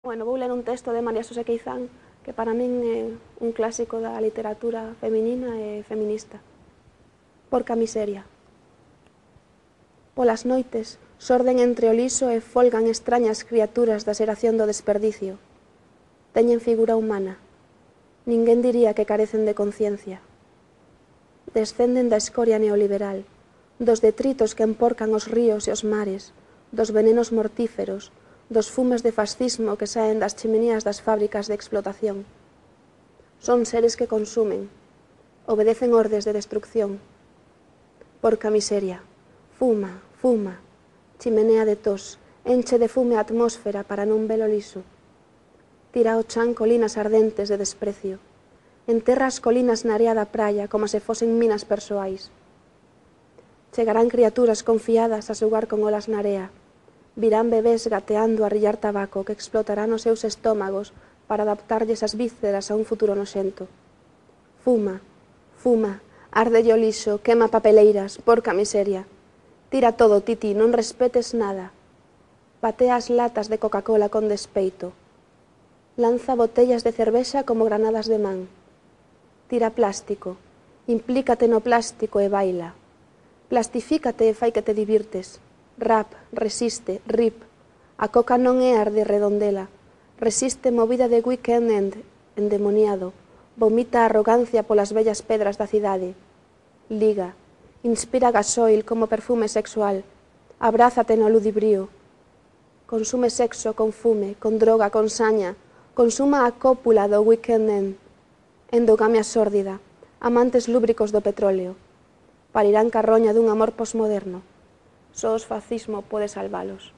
Bueno, vou ler un texto de María Xosé Queizán que para min é un clásico da literatura feminina e feminista. Porca miseria. Polas noites xorden entre o liso e folgan extrañas criaturas da xeración do desperdicio. Teñen figura humana. Ninguén diría que carecen de conciencia. Descenden da escoria neoliberal, dos detritos que emporcan os ríos e os mares, dos venenos mortíferos, dos fumes de fascismo que saen das chimenías das fábricas de explotación. Son seres que consumen, obedecen ordes de destrucción. Porca miseria, fuma, fuma, chimenea de tos, enche de fume a atmósfera para non velo liso. Tira ao chan colinas ardentes de desprecio, enterra as colinas na area da praia como se fosen minas persoais. Chegarán criaturas confiadas a xugar con olas na area, virán bebés gateando a rillar tabaco que explotarán os seus estómagos para adaptarlles as vísceras a un futuro noxento. Fuma, fuma, ardelle o lixo, quema papeleiras, porca miseria. Tira todo, Titi, non respetes nada. Patea as latas de Coca-Cola con despeito. Lanza botellas de cervexa como granadas de man. Tira plástico, implícate no plástico e baila. Plastifícate e fai que te divirtes. Rap, resiste, rip. A coca non é ar de redondela. Resiste movida de weekend endemoniado. Vomita a arrogancia polas vellas pedras da cidade. Liga. Inspira gasoil como perfume sexual. Abrázate no ludibrío. Consume sexo con fume, con droga, con saña. Consuma a cópula do weekend endogamia sórdida. Amantes lúbricos do petróleo. Parirán carroña dun amor posmoderno. Só o fascismo pode salvalos.